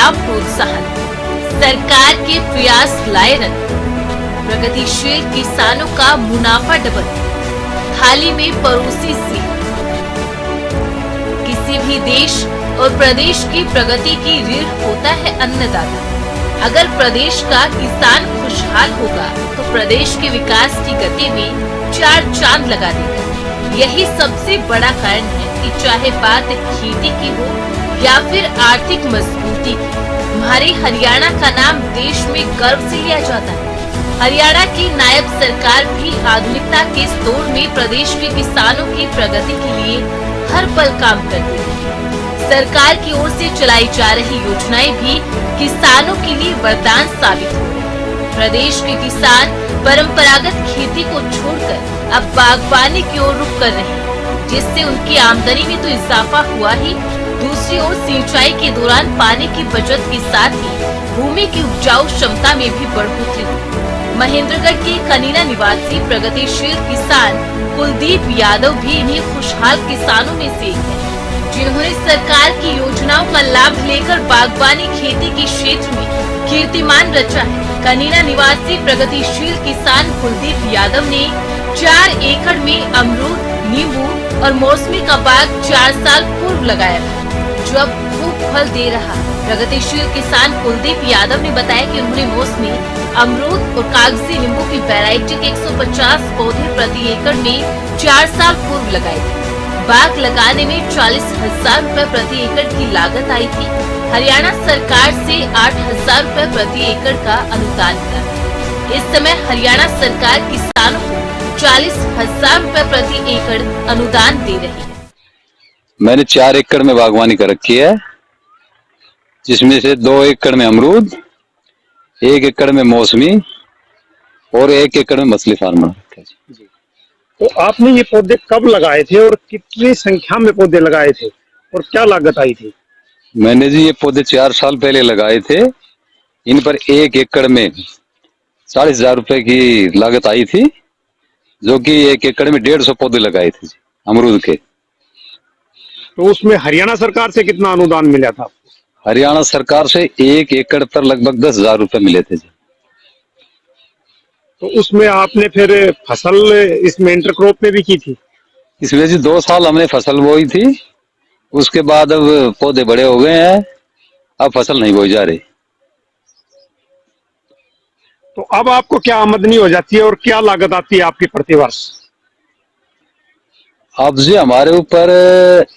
का प्रोत्साहन, सरकार के प्रयास लाए रंग, प्रगतिशील किसानों का मुनाफा डबल, थाली में परोसी सी। किसी भी देश और प्रदेश की प्रगति की रीढ़ होता है अन्नदाता। अगर प्रदेश का किसान खुशहाल होगा तो प्रदेश के विकास की गति में चार चांद लगा देगा। यही सबसे बड़ा कारण है कि चाहे बात खेती की हो या फिर आर्थिक मजबूती की, हमारे हरियाणा का नाम देश में गर्व से लिया जाता है। हरियाणा की नायब सरकार भी आधुनिकता के इस दौर में प्रदेश के किसानों की प्रगति के लिए हर पल काम करती है। सरकार की ओर से चलाई जा रही योजनाएं भी किसानों के लिए वरदान साबित हो रही है। प्रदेश के किसान परंपरागत खेती को छोड़कर अब बागवानी की ओर रुख कर रहे हैं, जिससे उनकी आमदनी में तो इजाफा हुआ ही, दूसरी ओर सिंचाई के दौरान पानी की बचत के साथ ही भूमि की उपजाऊ क्षमता में भी बढ़ोतरी हुई। महेंद्रगढ़ के कनीना निवासी प्रगतिशील किसान कुलदीप यादव भी इन्हीं खुशहाल किसानों में से एक है, जिन्होंने सरकार की योजनाओं का लाभ लेकर बागवानी खेती के क्षेत्र में कीर्तिमान रचा है। कनीना निवासी प्रगतिशील किसान कुलदीप यादव ने 4 एकड़ में अमरूद, नींबू और मौसमी का बाग 4 साल पूर्व लगाया था, जो अब खूब फल दे रहा है। प्रगतिशील किसान कुलदीप यादव ने बताया कि उन्होंने मौसमी, अमरूद और कागजी नींबू की वैरायटी के 150 पौधे प्रति एकड़ में 4 साल पूर्व लगाए थे। बाग लगाने में 40,000 रुपए प्रति एकड़ की लागत आई थी। हरियाणा सरकार से 8,000 रुपए प्रति एकड़ का अनुदान मिला। इस समय हरियाणा सरकार किसानों को 40,000 रुपए प्रति एकड़ अनुदान दे रही है। मैंने 4 एकड़ में बागवानी कर रखी है, जिसमें से 2 एकड़ में अमरूद, 1 एकड़ में मौसमी और 1 एकड़ में मछली फार्म। तो आपने ये पौधे कब लगाए थे और कितनी संख्या में पौधे लगाए थे और क्या लागत आई थी? मैंने जी ये पौधे 4 साल पहले लगाए थे। इन पर 1 एकड़ में 40,000 रुपए की लागत आई थी, जो कि 1 एकड़ में 150 पौधे लगाए थे अमरूद के। तो उसमें हरियाणा सरकार से कितना अनुदान मिला था? हरियाणा सरकार से 1 एकड़ पर लगभग 10,000 रुपए मिले थे जी। तो उसमें आपने फिर फसल इसमें इंटरक्रॉप में भी की थी? इसमें जी 2 साल हमने फसल बोई थी, उसके बाद अब पौधे बड़े हो गए हैं, अब फसल नहीं बोई जा रही। तो अब आपको क्या आमदनी हो जाती है और क्या लागत आती है आपकी प्रति वर्ष? अब जी हमारे ऊपर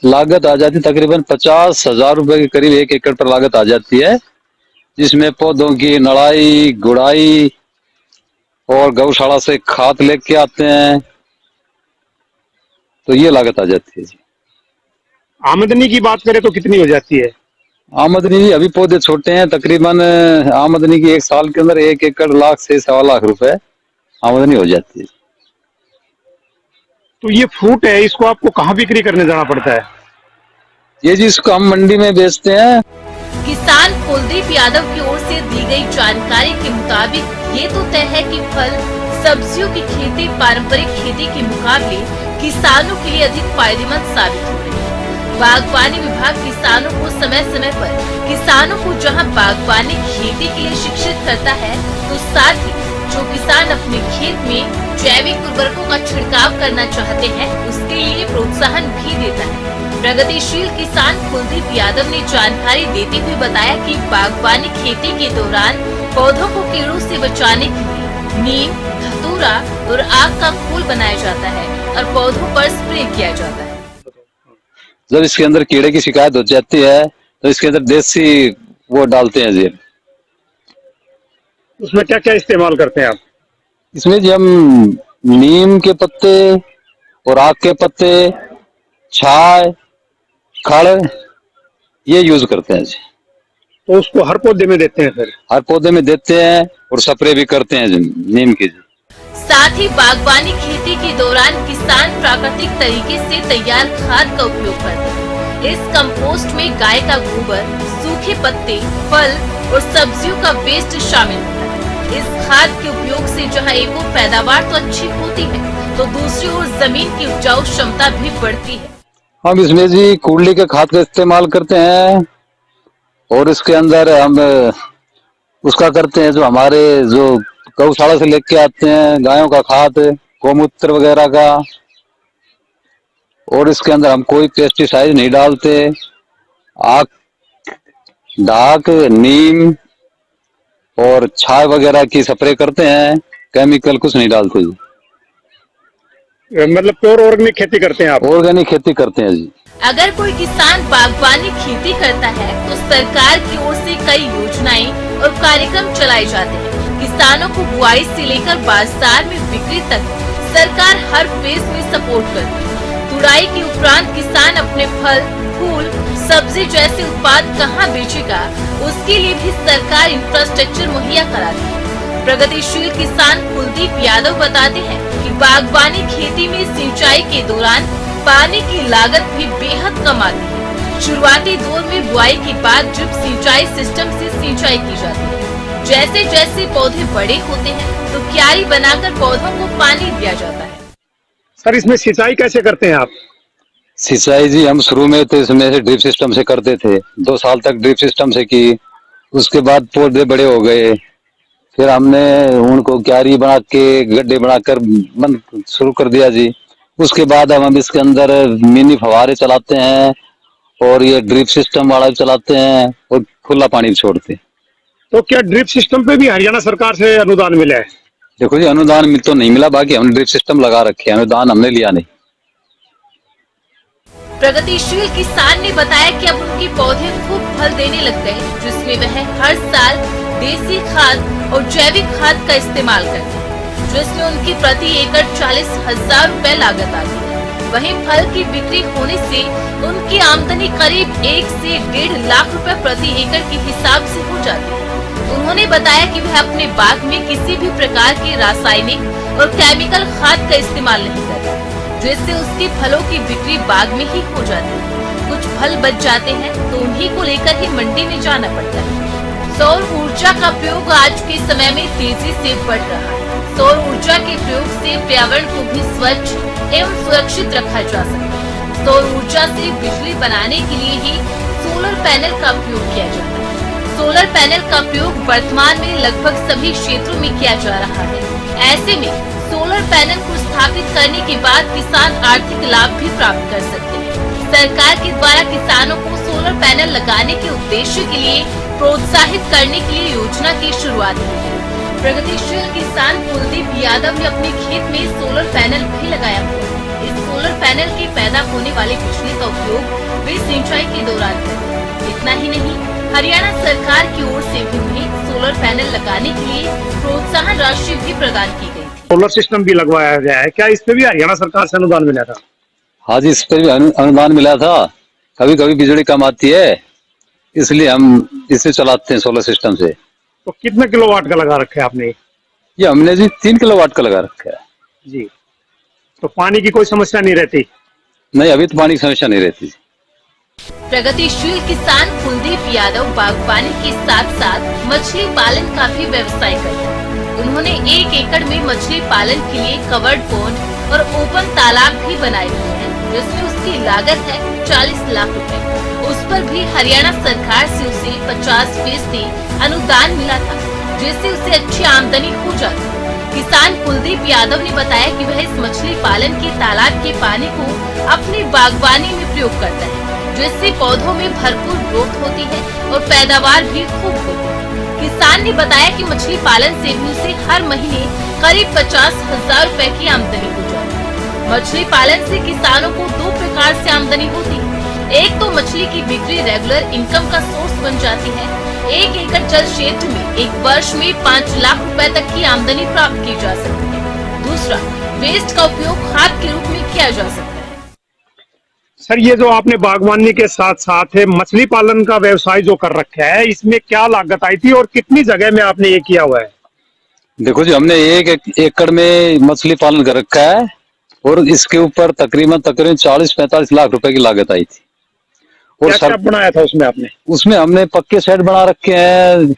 लागत आ जाती तकरीबन 50,000 रुपए के करीब 1 एकड़ पर लागत आ जाती है, जिसमें पौधों की नड़ाई, गुड़ाई और गौशाला से खाद लेके आते हैं, तो ये लागत आ जाती है जी। आमदनी की बात करें तो कितनी हो जाती है? आमदनी जी अभी पौधे छोटे हैं, तकरीबन आमदनी की 1 साल के अंदर 1 एकड़ लाख से 1.25 लाख रुपए आमदनी हो जाती है। तो ये फ्रूट है, इसको आपको कहाँ बिक्री करने जाना पड़ता है? ये जी इसको हम मंडी में बेचते हैं। किसान कुलदीप यादव की ओर से दी गई जानकारी के मुताबिक ये तो तय है कि फल सब्जियों की खेती पारंपरिक खेती के मुकाबले किसानों के लिए अधिक फायदेमंद साबित हो रही है। बागवानी विभाग किसानों को समय समय पर जहां बागवानी खेती के लिए शिक्षित करता है, तो साथ ही जो किसान अपने खेत में जैविक उर्वरकों का छिड़काव करना चाहते हैं, उसके लिए प्रोत्साहन भी देता है। प्रगतिशील किसान कुलदीप यादव ने जानकारी देते हुए बताया कि बागवानी खेती के दौरान पौधों को कीड़ों से बचाने के लिए नीम, धतूरा और आक का खोल बनाया जाता है और पौधों पर स्प्रे किया जाता है। जब इसके अंदर कीड़े की शिकायत हो जाती है तो इसके अंदर देसी वो डालते हैं जी। उसमें क्या क्या इस्तेमाल करते हैं आप? इसमें जी हम नीम के पत्ते और आक के पत्ते, छाय, खड़ ये यूज करते हैं जी। तो उसको हर पौधे में देते हैं? फिर हर पौधे में देते हैं और स्प्रे भी करते हैं जी नीम की जी। साथ ही बागवानी खेती के दौरान किसान प्राकृतिक तरीके से तैयार खाद का उपयोग करते हैं। इस कंपोस्ट में गाय का गोबर, सूखे पत्ते, फल और सब्जियों का वेस्ट शामिल होता है। इस खाद के उपयोग से जहां एक ओर पैदावार तो अच्छी होती है, तो दूसरी ओर जमीन की उपजाऊ क्षमता भी बढ़ती है। हम इसमें जी कुड़ली के खाद का इस्तेमाल करते हैं और इसके अंदर हम उसका करते हैं जो हमारे जो गौशाला से लेके आते हैं गायों का खाद, गौमूत्र वगैरह का। और इसके अंदर हम कोई पेस्टिसाइड नहीं डालते। आग, डाक, नीम और छाय वगैरह की स्प्रे करते हैं, केमिकल कुछ नहीं डालते जी। मतलब प्योर ऑर्गेनिक खेती करते हैं आप? ऑर्गेनिक खेती करते हैं जी। अगर कोई किसान बागवानी खेती करता है तो सरकार की ओर से कई योजनाएं और कार्यक्रम चलाए जाते हैं। किसानों को बुआई से लेकर बाजार में बिक्री तक सरकार हर फेज में सपोर्ट करती है। तुड़ाई के उपरांत किसान अपने फल, फूल, सब्जी जैसे उत्पाद कहां बेचेगा, उसके लिए भी सरकार इंफ्रास्ट्रक्चर मुहैया कराती है। प्रगतिशील किसान कुलदीप यादव बताते हैं कि बागवानी खेती में सिंचाई के दौरान पानी की लागत भी बेहद कम आती है। शुरुआती दौर में बुआई के बाद ड्रिप सिंचाई सिस्टम से सिंचाई की जाती है। जैसे जैसे पौधे बड़े होते हैं तो क्यारी बनाकर पौधों को पानी दिया जाता है। सर इसमें सिंचाई कैसे करते हैं आप? सिंचाई जी हम शुरू में तो इसमें से ड्रिप सिस्टम से करते थे, 2 साल तक ड्रिप सिस्टम से की। उसके बाद पौधे बड़े हो गए, फिर हमने उनको क्यारी बना के गड्ढे बनाकर बंद शुरू कर दिया जी। उसके बाद अब हम इसके अंदर मिनी फव्वारे चलाते हैं और ये ड्रिप सिस्टम वाला भी चलाते हैं और खुला पानी भी छोड़ते हैं। तो क्या ड्रिप सिस्टम पे भी हरियाणा सरकार से अनुदान मिला है? देखो जी अनुदान तो नहीं मिला, बाकी हमने ड्रिप सिस्टम लगा रखे हैं, अनुदान हमने लिया नहीं। प्रगतिशील किसान ने बताया कि अब उनके पौधे खूब फल देने लग गए, जिसमें वह हर साल देसी खाद और जैविक खाद का इस्तेमाल करते हैं, जिसमें उनकी प्रति एकड़ 40,000 रुपए लागत आती है। वहीं फल की बिक्री होने से उनकी आमदनी करीब 1 से 1.5 लाख रुपए प्रति एकड़ के हिसाब से हो जाती है। उन्होंने बताया कि वह अपने बाग में किसी भी प्रकार के रासायनिक और केमिकल खाद का इस्तेमाल नहीं करते, जिससे उसके फलों की बिक्री बाग में ही हो जाती है। कुछ फल बच जाते हैं तो उन्हीं को लेकर ही मंडी में जाना पड़ता है। सौर ऊर्जा का प्रयोग आज के समय में तेजी से बढ़ रहा है। सौर ऊर्जा के प्रयोग से पर्यावरण को भी स्वच्छ एवं सुरक्षित रखा जा सकता है। सौर ऊर्जा से बिजली बनाने के लिए ही सोलर पैनल का उपयोग किया जाता है। सोलर पैनल का प्रयोग वर्तमान में लगभग सभी क्षेत्रों में किया जा रहा है। ऐसे में सोलर पैनल को स्थापित करने के बाद किसान आर्थिक लाभ भी प्राप्त कर सकते हैं। सरकार के द्वारा किसानों को सोलर पैनल लगाने के उद्देश्य के लिए प्रोत्साहित करने के लिए योजना की शुरुआत की है। प्रगतिशील किसान कुलदीप यादव ने अपने खेत में सोलर पैनल भी लगाया हुआ है। इस सोलर पैनल के पैदा होने वाली बिजली का उपयोग वे सिंचाई के दौरान करते हैं। इतना ही नहीं, हरियाणा सरकार की ओर से भी उन्हें सोलर पैनल लगाने के लिए प्रोत्साहन राशि भी प्रदान की गई थी। सोलर सिस्टम भी लगवाया गया है, क्या इस पे भी हरियाणा सरकार से अनुदान मिला था? हाँ जी, इस पर भी अनुदान मिला था। कभी कभी बिजली कम आती है, इसलिए हम इसे चलाते हैं सोलर सिस्टम से। तो कितने किलोवाट का लगा रखा है आपने? ये हमने जी 3 किलोवाट का लगा रखा है जी। तो पानी की कोई समस्या नहीं रहती? नहीं, अभी तो पानी की समस्या नहीं रहती। प्रगतिशील किसान कुलदीप यादव बागवानी के साथ साथ मछली पालन का भी व्यवसाय करते हैं। उन्होंने 1 एकड़ में मछली पालन के लिए कवर्ड पॉन्ड और ओपन तालाब भी बनाए हुए हैं, जिसमें उसकी लागत है 40 लाख रुपए। उस पर भी हरियाणा सरकार से उसे 50% अनुदान मिला था, जिससे उसे अच्छी आमदनी हो जाती। किसान कुलदीप यादव ने बताया कि वह इस मछली पालन के तालाब के पानी को अपनी बागवानी में प्रयोग करता है, जिससे पौधों में भरपूर ग्रोथ होती है और पैदावार भी खूब होती है। किसान ने बताया कि मछली पालन से भी उसे हर महीने करीब 50,000 रुपए की आमदनी हो जाती है। मछली पालन से किसानों को 2 प्रकार से आमदनी होती है। एक तो मछली की बिक्री रेगुलर इनकम का सोर्स बन जाती है। 1 एकड़ जल क्षेत्र में एक वर्ष में 5 लाख रुपए तक की आमदनी प्राप्त की जा सकती है। दूसरा, वेस्ट का उपयोग खाद के रूप में किया जा सकता है। सर ये जो आपने बागवानी के साथ साथ है मछली पालन का व्यवसाय जो कर रखा है, इसमें क्या लागत आई थी और कितनी जगह में आपने ये किया हुआ है? देखो जी, हमने 1 एकड़ में मछली पालन कर रखा है और इसके ऊपर तकरीबन 40-45 लाख रुपए की लागत आई थी। और क्या बनाया था उसमें आपने? उसमें हमने पक्के शेड बना रखे हैं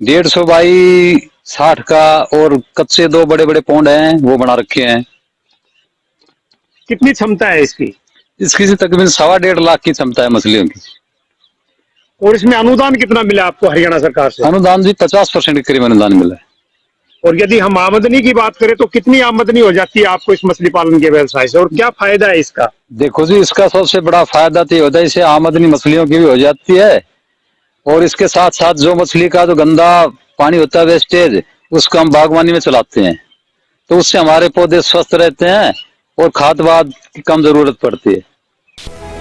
150 बाई 60 का, और कच्चे 2 बड़े बड़े पौंड हैं वो बना रखे हैं। कितनी क्षमता है इसकी? इसकी तकरीबन 1.25 लाख की क्षमता है मछलियों की। और इसमें अनुदान कितना मिला आपको हरियाणा सरकार से? अनुदान भी 50% के करीब अनुदान मिला है। और यदि हम आमदनी की बात करें तो कितनी आमदनी हो जाती है आपको इस मछली पालन के व्यवसाय से और क्या फायदा है इसका? देखो जी, इसका सबसे बड़ा फायदा तो ये होता है, इससे आमदनी मछलियों की भी हो जाती है और इसके साथ साथ जो मछली का जो गंदा पानी होता है वेस्टेज, उसको हम बागवानी में चलाते हैं, तो उससे हमारे पौधे स्वस्थ रहते हैं और खाद वाद की कम जरूरत पड़ती है।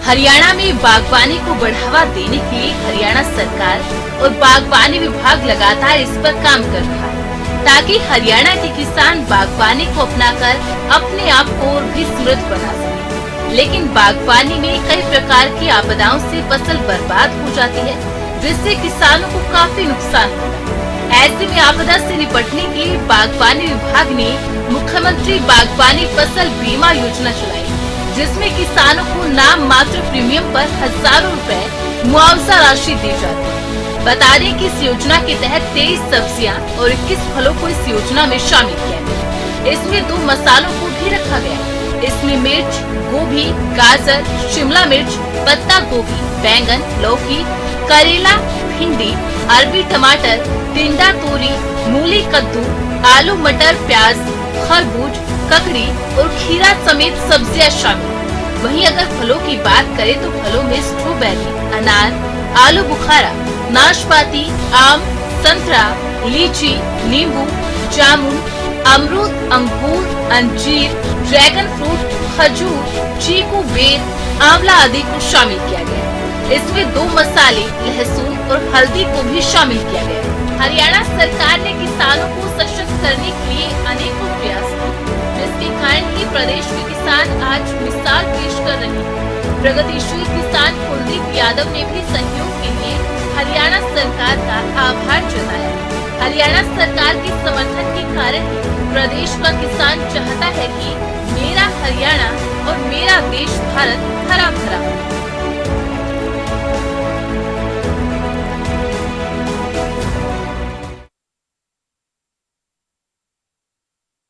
हरियाणा में बागवानी को बढ़ावा देने के लिए हरियाणा सरकार और बागवानी विभाग लगातार इस पर काम कर रहा है, ताकि हरियाणा के किसान बागवानी को अपनाकर अपने आप को और भी समृद्ध बना सके। लेकिन बागवानी में कई प्रकार की आपदाओं से फसल बर्बाद हो जाती है, जिससे किसानों को काफी नुकसान होता है। ऐसे में आपदा से निपटने के लिए बागवानी विभाग ने मुख्यमंत्री बागवानी फसल बीमा योजना चलाई, जिसमें किसानों को नाम मात्र प्रीमियम पर हजारों रुपए मुआवजा राशि दी जाती है। बता दें कि इस योजना के तहत 23 सब्जियां और 21 फलों को इस योजना में शामिल किया गया। इसमें 2 मसालों को भी रखा गया। इसमें मिर्च, गोभी, गाजर, शिमला मिर्च, पत्ता गोभी, बैंगन, लौकी, करेला, भिंडी, अरबी टमाटर, टिंडा तोरी, मूली, कद्दू, आलू, मटर, प्याज, खरबूज, ककड़ी और खीरा समेत सब्जियां शामिल। वहीं अगर फलों की बात करें तो फलों में स्ट्रॉबेरी, अनार, आलू बुखारा, नाशपाती, आम, संतरा, लीची, नींबू, जामुन, अमरूद, अंगूर, अंजीर, ड्रैगन फ्रूट, खजूर, चीकू, बेर, आंवला आदि को शामिल किया गया। इसमें 2 मसाले, लहसुन और हल्दी को भी शामिल किया गया। हरियाणा सरकार ने किसानों को सशक्त करने के लिए अनेकों प्रयास किए, जिसके कारण ही प्रदेश के किसान आज मिसाल पेश कर रहे हैं। प्रगतिशील किसान कुलदीप यादव ने भी सहयोग के लिए हरियाणा सरकार का आभार जताया। हरियाणा सरकार के समर्थन के कारण ही प्रदेश का किसान चाहता है कि मेरा हरियाणा और मेरा देश भारत हरा भरा हो।